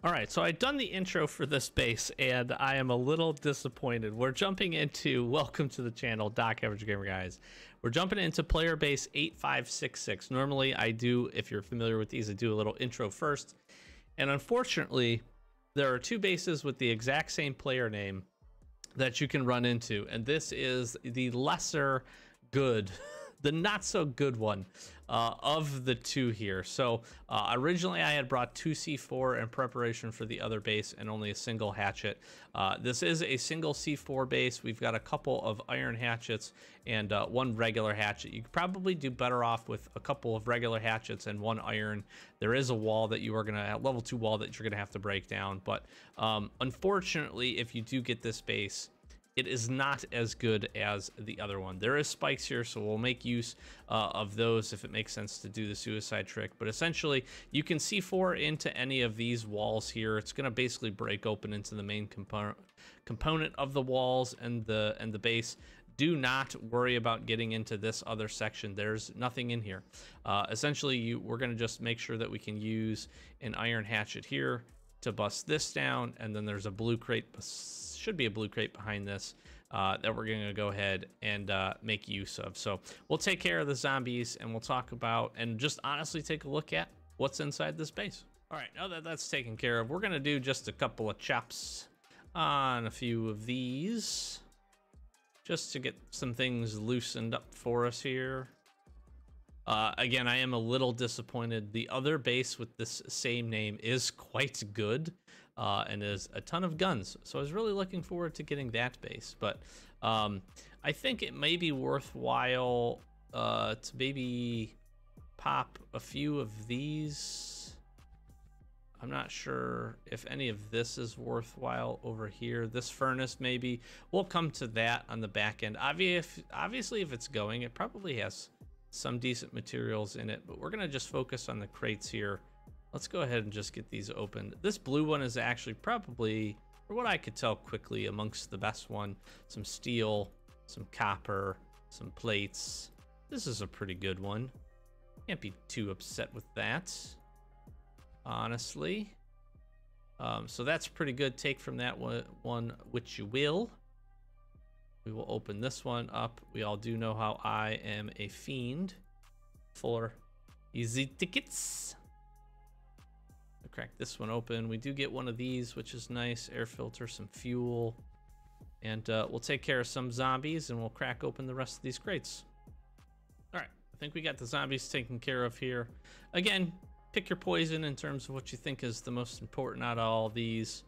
All right, so I've done the intro for this base, and I am a little disappointed. We're jumping into, welcome to the channel, Doc Average Gamer Guys. We're jumping into player base 8566. Normally I do, if you're familiar with these, I do a little intro first. And unfortunately, there are two bases with the exact same player name that you can run into. And this is the lesser good, the not so good one of the two here. So originally I had brought 2 C4 in preparation for the other base and only a single hatchet. This is a single C4 base. We've got a couple of iron hatchets and 1 regular hatchet. You could probably do better off with a couple of regular hatchets and 1 iron. There is a wall that you are gonna, level 2 wall that you're gonna have to break down. But unfortunately, if you do get this base, it is not as good as the other one. There is spikes here, so we'll make use of those if it makes sense to do the suicide trick. But essentially, you can C4 into any of these walls here. It's gonna basically break open into the main component of the walls and the base. Do not worry about getting into this other section. There's nothing in here. Essentially, we're gonna just make sure that we can use an iron hatchet here to bust this down, and then there's a blue crate, should be a blue crate behind this that we're gonna go ahead and make use of. So we'll take care of the zombies and we'll talk about and just honestly take a look at what's inside this base. All right, now that that's taken care of, we're gonna do just a couple of chops on a few of these just to get some things loosened up for us here. Again, I am a little disappointed. The other base with this same name is quite good and is a ton of guns. So I was really looking forward to getting that base. But I think it may be worthwhile to maybe pop a few of these. I'm not sure if any of this is worthwhile over here. This furnace maybe. We'll come to that on the back end. Obviously, if it's going, it probably has some decent materials in it, but we're gonna just focus on the crates here. Let's go ahead and just get these opened. This blue one is actually probably, for what I could tell quickly, amongst the best one. Some steel, some copper, some plates. This is a pretty good one. Can't be too upset with that, honestly. So that's pretty good. Take from that one which you will. We will open this one up. We all do know how I am a fiend for easy tickets. I'll crack this one open. We do get one of these, which is nice. Air filter, some fuel. And we'll take care of some zombies and we'll crack open the rest of these crates. All right, I think we got the zombies taken care of here. Again, pick your poison in terms of what you think is the most important out of all these.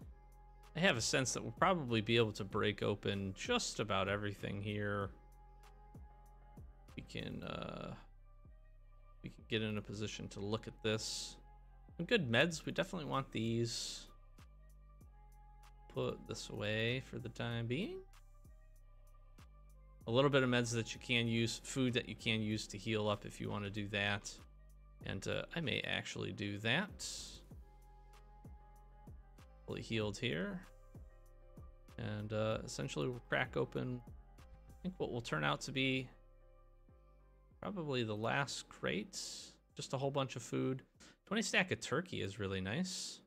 I have a sense that we'll probably be able to break open just about everything here. We can get in a position to look at this. Some good meds. We definitely want these. Put this away for the time being. A little bit of meds that you can use, food that you can use to heal up if you want to do that. And I may actually do that. Fully healed here, and essentially we'll crack open, I think, what will turn out to be probably the last crate. Just a whole bunch of food. 20 stack of turkey is really nice.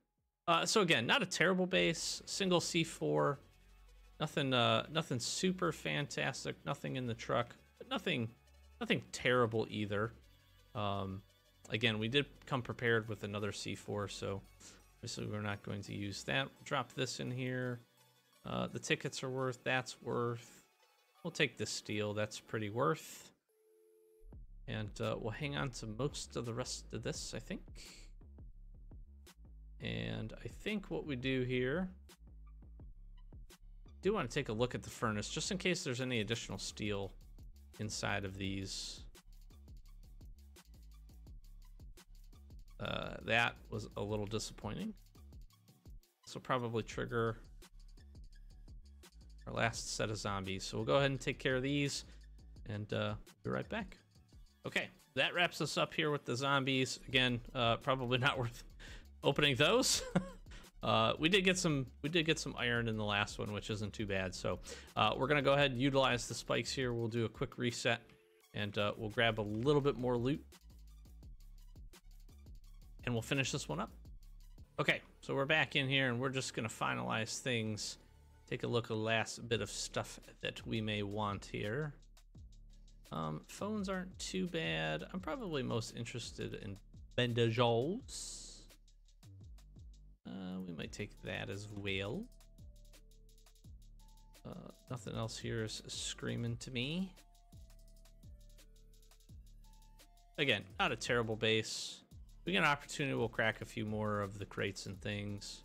So again, not a terrible base. Single C4. Nothing super fantastic. Nothing in the truck, but nothing terrible either. Again, we did come prepared with another C4, so obviously we're not going to use that. We'll drop this in here. The tickets are worth, that's worth. We'll take this steel, that's pretty worth. And we'll hang on to most of the rest of this, I think. And I think what we do here, do want to take a look at the furnace, just in case there's any additional steel inside of these. That was a little disappointing. This will probably trigger our last set of zombies. So we'll go ahead and take care of these and be right back. Okay, that wraps us up here with the zombies. Again, probably not worth opening those. We did get some iron in the last one, which isn't too bad. So we're gonna go ahead and utilize the spikes here. We'll do a quick reset and we'll grab a little bit more loot. And we'll finish this one up. Okay, so we're back in here and we're just gonna finalize things. Take a look at the last bit of stuff that we may want here. Phones aren't too bad. I'm probably most interested in bandages. We might take that as well. Nothing else here is screaming to me. Again, not a terrible base. We get an opportunity, we'll crack a few more of the crates and things.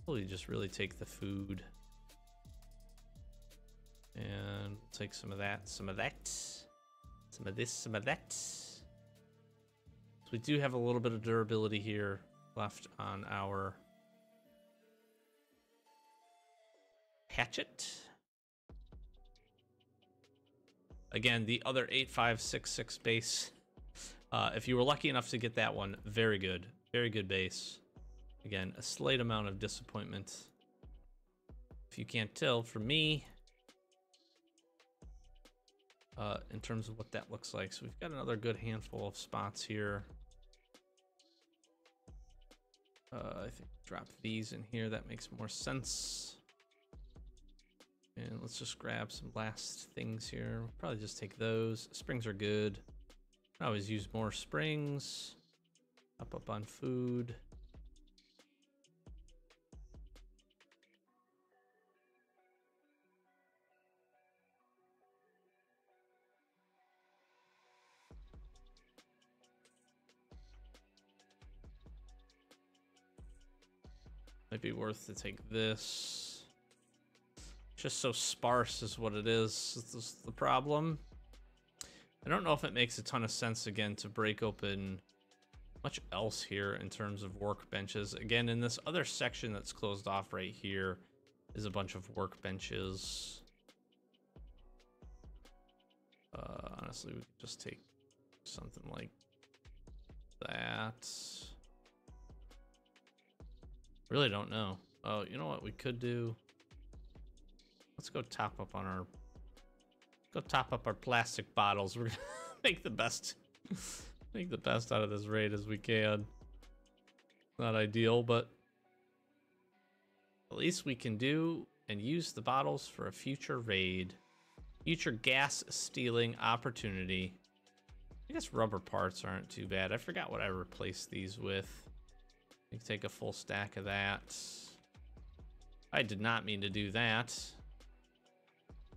Probably just really take the food. And we'll take some of that, some of that, some of this, some of that. So we do have a little bit of durability here left on our hatchet. Again, the other 8566 base. If you were lucky enough to get that one, very good base. Again, a slight amount of disappointment. If you can't tell from me, in terms of what that looks like. So we've got another good handful of spots here. I think drop these in here, that makes more sense. And let's just grab some last things here. We'll probably just take those. Springs are good. I always use more springs. Up on food. Might be worth to take this. Just so sparse is what it is. This is the problem. I don't know if it makes a ton of sense again to break open much else here in terms of workbenches. Again, in this other section that's closed off right here is a bunch of workbenches. Honestly, we could just take something like that. Really don't know. Oh, you know what we could do? Let's go top up on our plastic bottles. We're gonna make the best out of this raid as we can. Not ideal, but at least we can do and use the bottles for a future raid. Future gas stealing opportunity. I guess rubber parts aren't too bad. I forgot what I replaced these with. You can take a full stack of that. I did not mean to do that.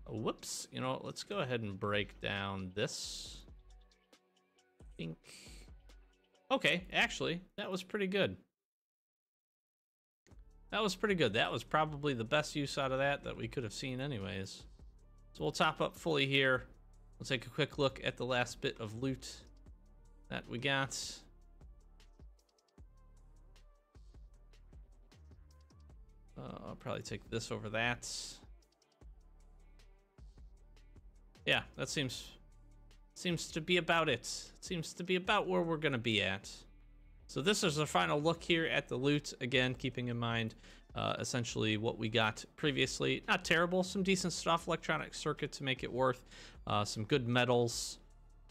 Whoops. You know, let's go ahead and break down this. I think. Okay, actually, that was pretty good. That was pretty good. That was probably the best use out of that we could have seen anyways. So we'll top up fully here. We'll take a quick look at the last bit of loot that we got. I'll probably take this over that. Yeah, that seems to be about it. It seems to be about where we're gonna be at. So this is our final look here at the loot. Again, keeping in mind essentially what we got previously. Not terrible, some decent stuff. Electronic circuit to make it worth. Some good metals.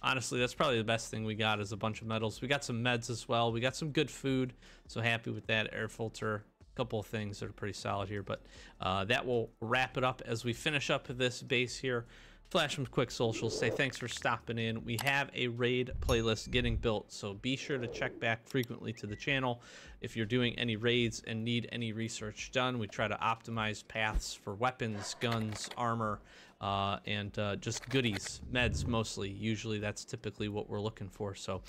Honestly, that's probably the best thing we got is a bunch of metals. We got some meds as well. We got some good food, so happy with that. Air filter. Couple of things that are pretty solid here, but that will wrap it up as we finish up this base here. Flash some quick socials, say thanks for stopping in. We have a raid playlist getting built, so be sure to check back frequently to the channel if you're doing any raids and need any research done. We try to optimize paths for weapons, guns, armor, and just goodies, meds mostly. Usually that's typically what we're looking for. So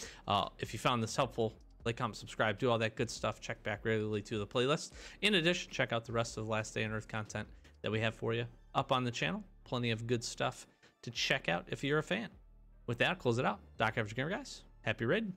if you found this helpful, like, comment, subscribe, do all that good stuff. Check back regularly to the playlist. In addition, check out the rest of the Last Day on Earth content that we have for you up on the channel. Plenty of good stuff to check out if you're a fan. With that, I'll close it out. Doc Average Gamer, guys. Happy raid.